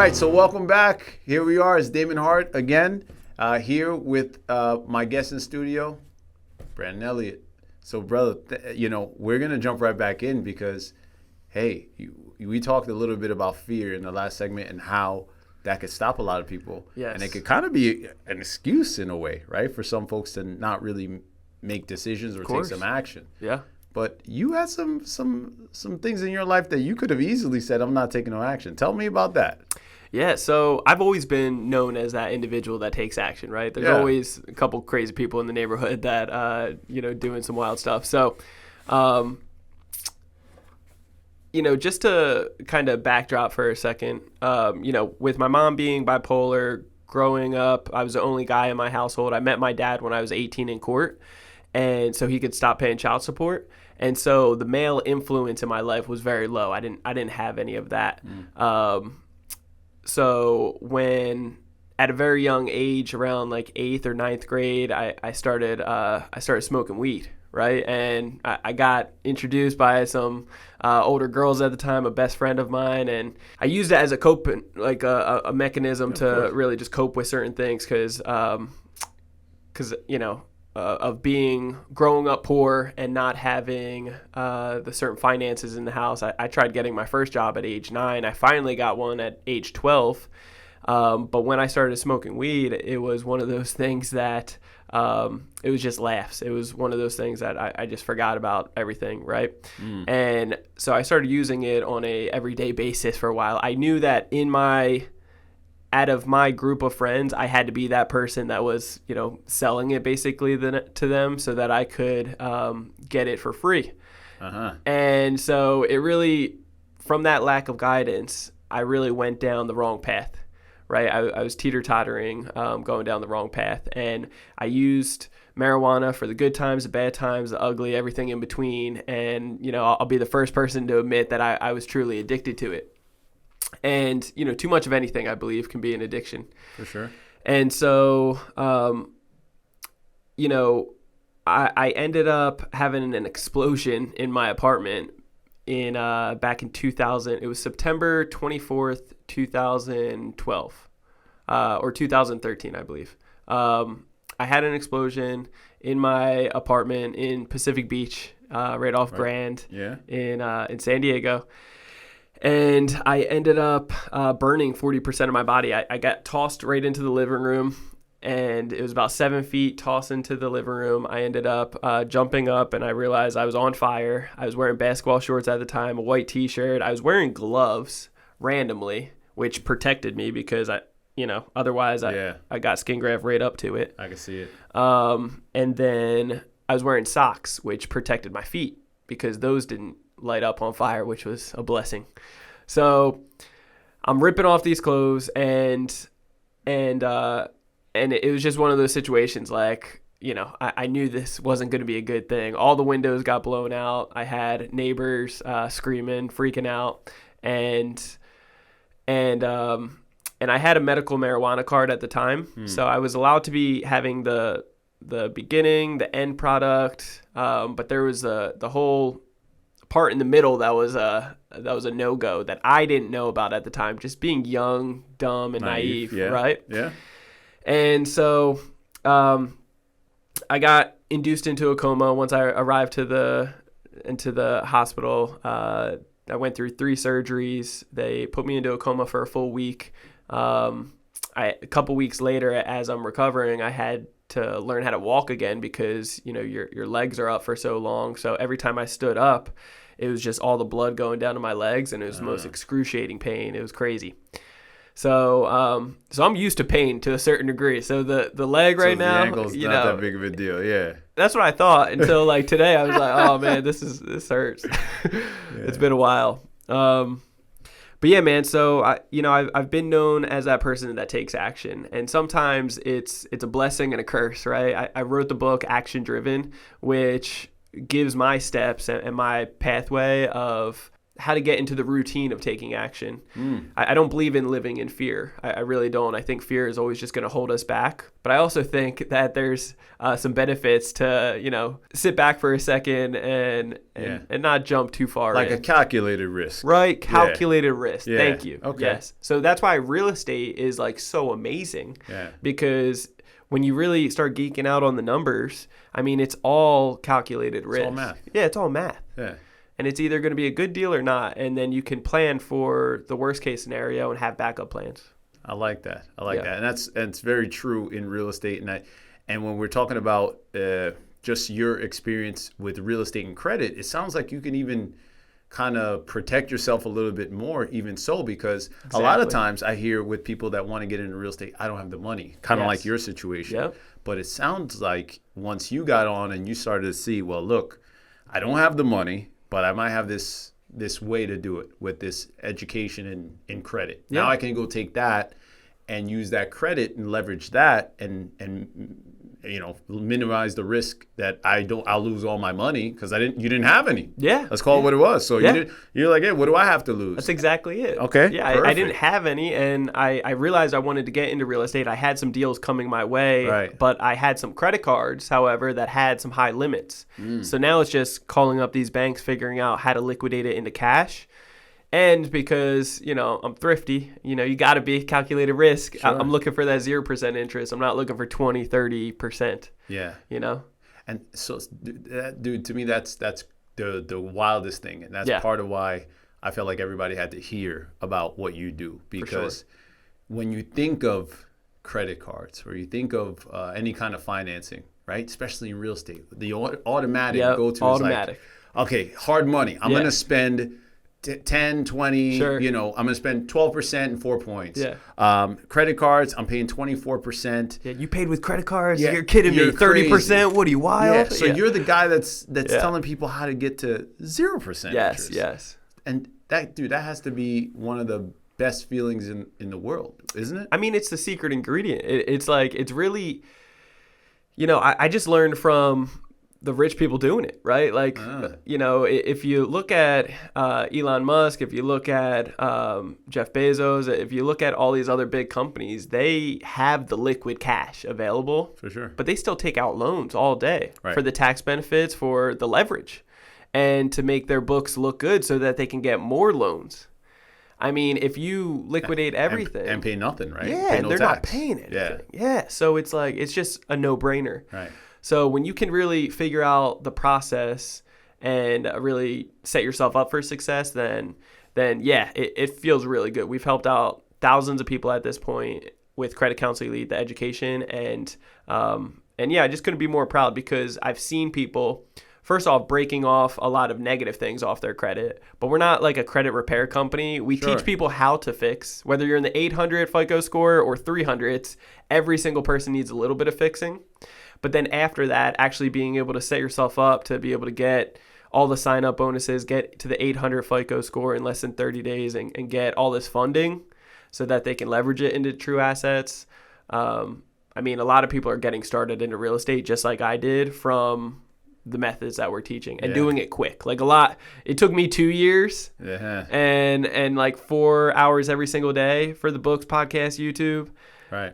right, so welcome back. Here we are. It's Damon Hart again, here with my guest in studio, Brandon Elliott. So, brother, we're going to jump right back in because, hey, we talked a little bit about fear in the last segment and how that could stop a lot of people. Yes. And it could kind of be an excuse in a way, right, for some folks to not really make decisions or take some action. Yeah. But you had some things in your life that you could have easily said, I'm not taking no action. Tell me about that. Yeah, so I've always been known as that individual that takes action, right? There's always a couple crazy people in the neighborhood that, doing some wild stuff. So, just to kind of backdrop for a second, with my mom being bipolar, growing up, I was the only guy in my household. I met my dad when I was 18 in court, and so he could stop paying child support. And so the male influence in my life was very low. I didn't have any of that. So when at a very young age, around like 8th or 9th grade, I started smoking weed, right? And I got introduced by some older girls at the time, a best friend of mine, and I used it as a coping, like a mechanism to really just cope with certain things, because of growing up poor and not having the certain finances in the house. I tried getting my first job at age 9. I finally got one at age 12. But when I started smoking weed, it was one of those things that it was just laughs. It was one of those things that I just forgot about everything, right? And so I started using it on a everyday basis for a while. I knew that out of my group of friends, I had to be that person that was, selling it basically to them so that I could get it for free. And so it really, from that lack of guidance, I really went down the wrong path, right? I was teeter-tottering, going down the wrong path. And I used marijuana for the good times, the bad times, the ugly, everything in between. And, I'll be the first person to admit that I was truly addicted to it. And, too much of anything, I believe, can be an addiction. For sure. And so, I ended up having an explosion in my apartment back in 2000. It was September 24th, 2012, or 2013, I believe. I had an explosion in my apartment in Pacific Beach, right off Grand in San Diego. And I ended up burning 40% of my body. I got tossed right into the living room, and it was about 7 feet tossed into the living room. I ended up jumping up, and I realized I was on fire. I was wearing basketball shorts at the time, a white T-shirt. I was wearing gloves randomly, which protected me because otherwise I got skin graft right up to it. I can see it. And then I was wearing socks, which protected my feet because those didn't light up on fire, which was a blessing. So I'm ripping off these clothes, and it was just one of those situations, like, I knew this wasn't going to be a good thing. All the windows got blown out. I had neighbors screaming, freaking out, and I had a medical marijuana card at the time, so I was allowed to be having the beginning, the end product, but there was the whole part in the middle that was a no-go that I didn't know about at the time, just being young, dumb, and naive, right? Yeah. And so I got induced into a coma once I arrived into the hospital. I went through 3 surgeries. They put me into a coma for a full week. A couple weeks later, as I'm recovering, I had to learn how to walk again because your legs are up for so long. So every time I stood up, it was just all the blood going down to my legs, and it was the most excruciating pain. It was crazy. So I'm used to pain to a certain degree. So the leg right now, the ankle's not that big of a deal. Yeah, that's what I thought until like today. I was like, oh man, this hurts. It's been a while. But yeah, man. So I've been known as that person that takes action, and sometimes it's a blessing and a curse, right? I wrote the book Action Driven, which gives my steps and my pathway of how to get into the routine of taking action. I don't believe in living in fear. I really don't. I think fear is always just going to hold us back. But I also think that there's some benefits to, sit back for a second and not jump too far Like in. a calculated risk. Right, calculated risk. Yeah. Thank you. Okay. Yes. So that's why real estate is like so amazing. Yeah. Because when you really start geeking out on the numbers, I mean, it's all calculated risk. It's all math. Yeah, it's all math. Yeah. And it's either going to be a good deal or not. And then you can plan for the worst case scenario and have backup plans. I like that. And it's very true in real estate. And when we're talking about just your experience with real estate and credit, it sounds like you can even kind of protect yourself a little bit more, even so, because a lot of times I hear with people that want to get into real estate, I don't have the money, kind of like your situation. Yep. But it sounds like once you got on and you started to see, well, look, I don't have the money, but I might have this way to do it with this education in credit. Yeah. Now I can go take that and use that credit and leverage that and minimize the risk that I'll lose all my money because you didn't have any. Yeah. Let's call it what it was. So you're like, hey, what do I have to lose? That's exactly it. Okay. Yeah, I didn't have any, and I realized I wanted to get into real estate. I had some deals coming my way, Right. but I had some credit cards, however, that had some high limits. So now it's just calling up these banks, figuring out how to liquidate it into cash. And because, I'm thrifty, you got to be calculated risk. Sure. I'm looking for that 0% interest. I'm not looking for 20, 30%. Yeah. You And so, dude, to me, that's the wildest thing. And that's part of why I felt like everybody had to hear about what you do. Because when you think of credit cards or you think of any kind of financing, right, especially in real estate, the automatic go-to is like, okay, hard money. I'm going to spend 10, 20, Sure. I'm going to spend 12% and 4 points. Yeah. Credit cards, I'm paying 24%. Yeah, you paid with credit cards? Yeah, You're kidding you're me. 30%? crazy. What are you, wild? Yeah, so you're the guy that's telling people how to get to 0% interest. Yes. And that has to be one of the best feelings in the world, isn't it? I mean, it's the secret ingredient. It's like, it's really, I just learned from the rich people doing it, right? Like, if you look at Elon Musk, if you look at Jeff Bezos, if you look at all these other big companies, they have the liquid cash available. For sure. But they still take out loans all day Right. for the tax benefits, for the leverage, and to make their books look good so that they can get more loans. I mean, if you liquidate everything. And pay nothing, right? Yeah, Pay and no they're tax. not paying anything. Yeah. Yeah, so it's like, it's just a no-brainer. Right. So when you can really figure out the process and really set yourself up for success, then it feels really good. We've helped out thousands of people at this point with Credit Counsel Elite, the education, and I just couldn't be more proud because I've seen people, first off, breaking off a lot of negative things off their credit, but we're not like a credit repair company. We teach people how to fix, whether you're in the 800 FICO score or 300s, every single person needs a little bit of fixing. But then after that, actually being able to set yourself up to be able to get all the sign-up bonuses, get to the 800 FICO score in less than 30 days and get all this funding so that they can leverage it into true assets. I mean, a lot of people are getting started into real estate just like I did from the methods that we're teaching and doing it quick. Like it took me 2 years and like 4 hours every single day for the books, podcast, YouTube. Right.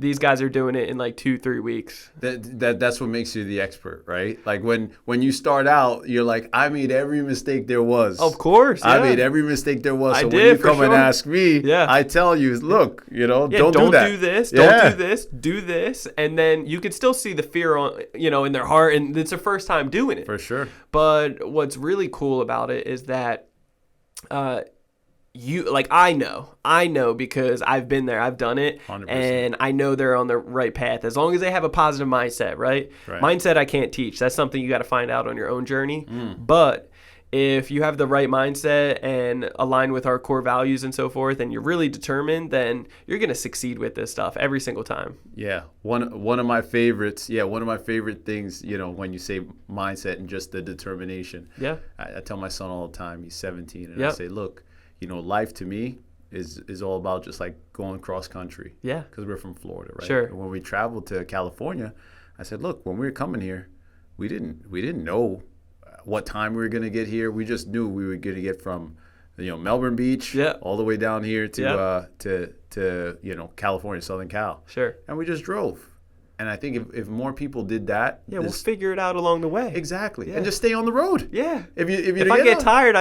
These guys are doing it in like 2-3 weeks. That's what makes you the expert, right? Like when you start out, you're like, I made every mistake there was. Of course, yeah. I made every mistake there was. I So did, when you for come and sure. ask me, I tell you, look, don't do that. Do this, don't do this, do this, and then you can still see the fear on, in their heart, and it's their first time doing it. For sure. But what's really cool about it is that, I know because I've been there, I've done it, 100%. and I know they're on the right path as long as they have a positive mindset, right? Mindset I can't teach. That's something you got to find out on your own journey. But if you have the right mindset and align with our core values and so forth, and you're really determined, then you're going to succeed with this stuff every single time. Yeah. One of my favorites. Yeah. One of my favorite things, when you say mindset and just the determination. Yeah. I tell my son all the time, he's 17, and I say, look, life to me is all about just like going cross country. Yeah. Because we're from Florida, right? Sure. And when we traveled to California, I said, look, when we were coming here, we didn't know what time we were going to get here. We just knew we were going to get from, Melbourne Beach all the way down here to California, Southern Cal. Sure. And we just drove. And I think if more people did that, we'll figure it out along the way. Exactly, and just stay on the road. Yeah. If I get tired,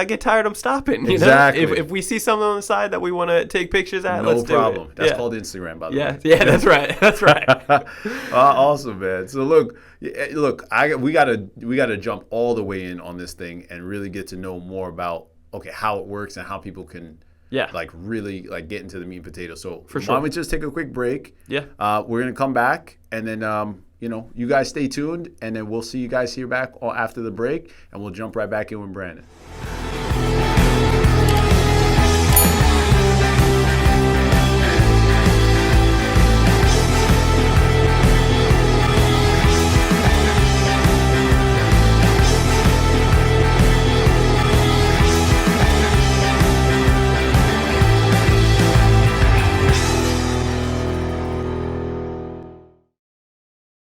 I'm stopping. Exactly. If we see something on the side that we want to take pictures at, let's do it. No problem. That's called Instagram, by the way. Yeah, that's right. That's right. Awesome, man. So look, we gotta jump all the way in on this thing and really get to know more about how it works and how people can. Yeah, really get into the meat and potatoes. So why don't we just take a quick break? Yeah, we're gonna come back, and then you guys stay tuned, and then we'll see you guys here back after the break, and we'll jump right back in with Brandon.